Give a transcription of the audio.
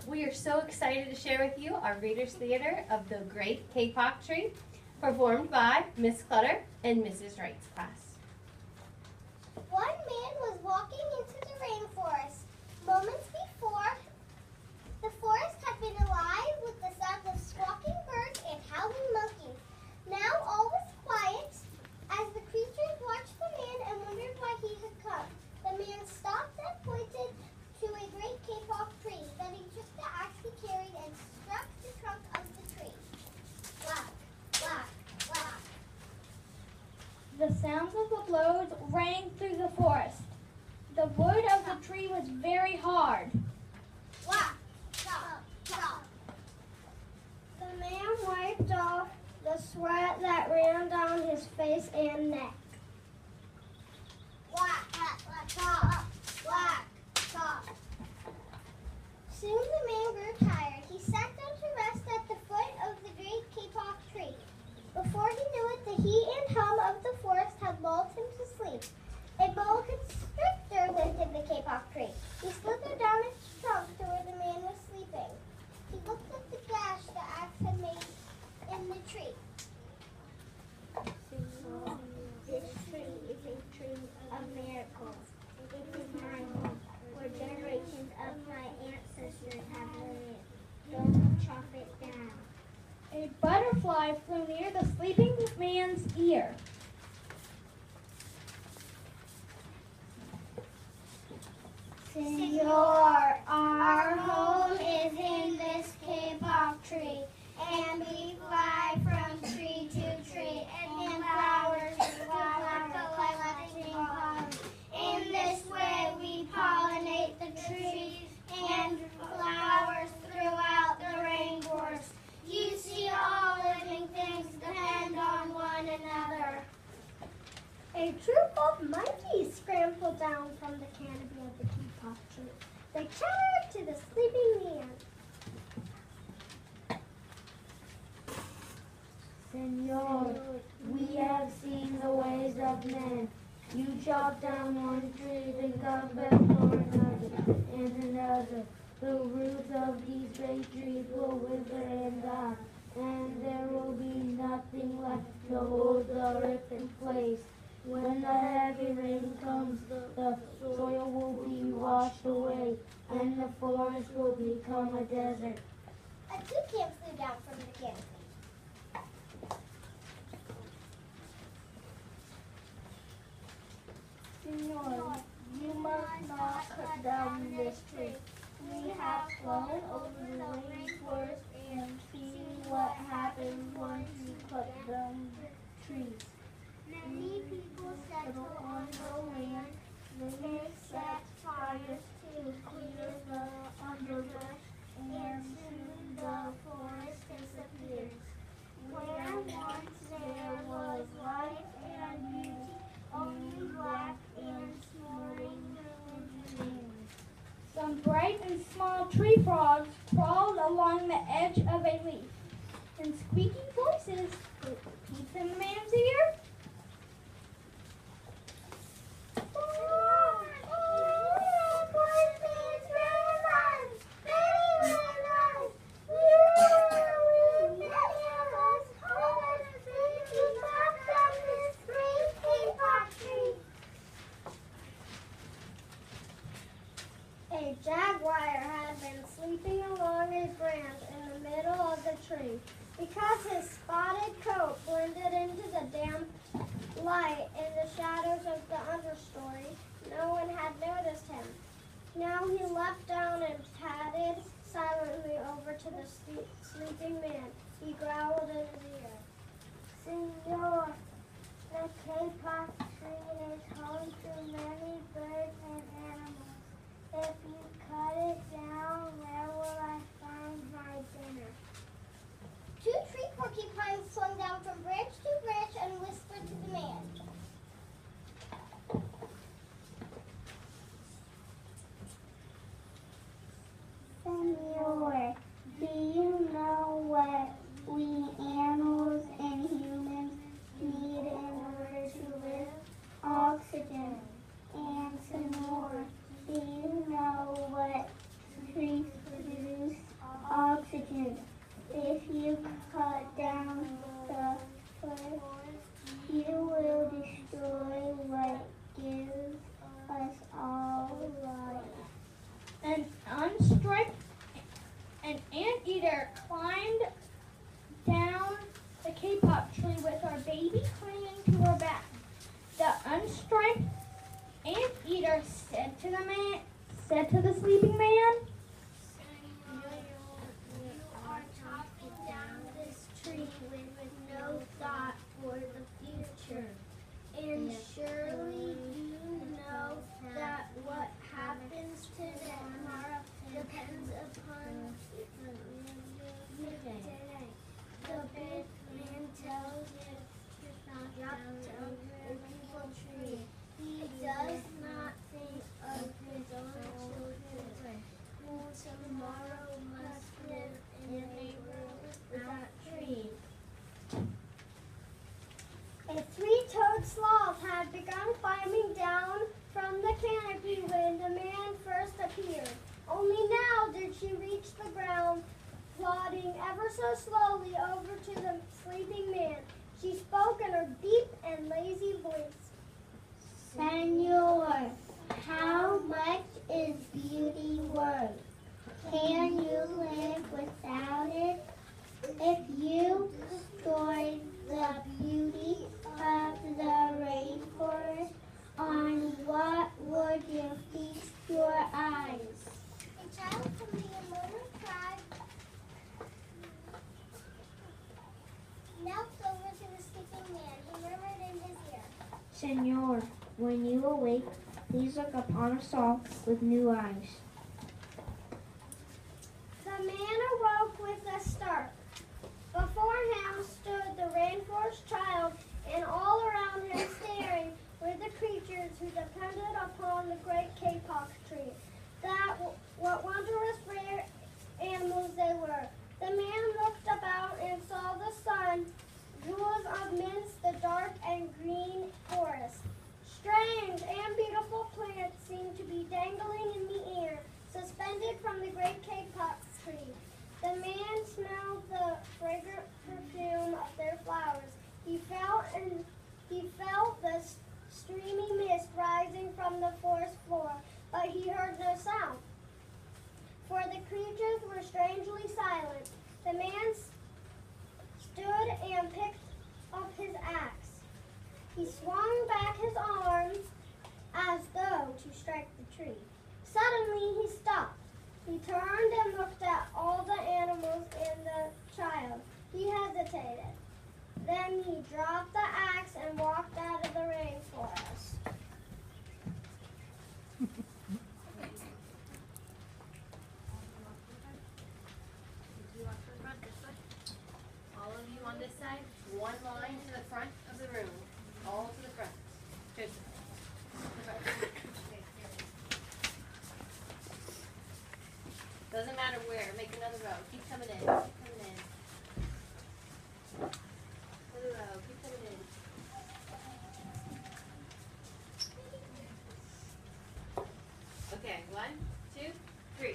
We are so excited to share with you our Readers Theater of the Great Kapok Tree, performed by Miss Clutter and Mrs. Wright's class. One man was walking into the rainforest. Moments before, the forest had been alive with the sounds of squawking birds and howling monkeys. Now all was quiet as the creatures watched the man and wondered why he had come. The man stopped and pointed to a great kapok tree. Then he took the axe he carried and struck the trunk of the tree. Whack, whack, whack. The sounds of the blows rang through the forest. The wood of the tree was very hard. Whack, chop, chop. The man wiped off the sweat that ran down his face and neck. Whack, whack, chop, whack, chop. Soon the man grew tired. He sat down to rest at the foot of the great kapok tree. Before he knew it, the heat and hum of the forest had lulled him to sleep. A boa constrictor lived in the kapok tree. He slithered down its trunk to where the man was sleeping. He looked at the gash the axe had made in the tree. This tree is a tree of miracles. It is my home, where generations of my ancestors have lived. Don't chop it down. A butterfly flew near the sleeping man's ear. Senor, our home is in this kapok tree, and we fly from tree to tree, and flowers to flowers, collecting pollen. In this way, we pollinate the trees and flowers throughout the rainforest. You see, all living things depend on one another. A troop of monkeys scrambled down from the canopy of the kapok tree. They chattered to the sleeping man. Senor, we have seen the ways of men. You chop down one tree, then come back for another and another. The roots of these great trees will wither and die, and there will be nothing left to hold the earth in place. When the heavy rain comes, the soil will be washed away, and the forest will become a desert. A toucan flew down from the canopy. Senor, you must not cut down this tree. We have flown over the rainforest and seen what happens once you cut down trees. Many people settle on the land. They set fires to clear the underbrush, and soon the forest disappears. Where once there was life and beauty, only black and snoring remains. Some bright and small tree frogs crawled along the edge of a leaf. In squeaky voices, it peeped in the man's ear. A jaguar had been sleeping along a branch in the middle of the tree. Because his spotted coat blended into the damp light in the shadows of the understory, no one had noticed him. Now he leapt down and padded silently over to the sleeping man. He growled in his ear. Senor, the kapok tree is home to many birds and animals. If you cut it down, where will I find my dinner? Two tree porcupines swung down from branch to branch and whispered to the man. Senor, do you know what we animals and humans need in order to live? Oxygen. And Senor, do you know what trees cut down the forest, you will destroy what gives us all life. An anteater climbed down the kapok tree with our baby clinging to her back. The unstriped anteater said to the sleeping man, You are chopping down this tree with no thought for the future. And surely you know that what happens today tomorrow depends upon you today. The big man tells you to chop down the beautiful tree. He does not think of his own children, who tomorrow must live in a neighborhood without trees. A three-toed sloth had begun climbing down from the canopy when the man first appeared. Only now did she reach the ground, plodding ever so slowly over to the sleeping man. She spoke in her deep and lazy voice. Senor, how much is beauty worth? Can you live without it? If you destroyed the beauty of the rainforest, on what would you feast your eyes? A child from the Amona tribe knelt over to the sleeping man. He murmured in his ear. Senor, when you awake, please look upon us all with new eyes. The man awoke with a start. Before him stood the rainforest child, and all around him staring were the creatures who depended upon the great kapok tree. What wondrous rare animals they were. The man looked about and saw the sun, jewels amidst the dark and green forest. Strange and beautiful plants seemed to be dangling in the air, suspended from the great kapok tree. The man smelled the fragrant perfume of their flowers. He felt the streamy mist rising from the forest floor, but he heard no sound, for the creatures were strangely silent. The man stood and picked up his axe. He swung back his arms as though to strike the tree. Suddenly he stopped. He turned and looked at all the animals and the child. He hesitated. Then he dropped the axe and walked out of the rainforest. All of you on this side, one line to the front of the room. All to the front. Joseph. Doesn't matter where. Make another row. Keep coming in. Keep coming in. Another row. Keep coming in. Okay. 1, 2, 3.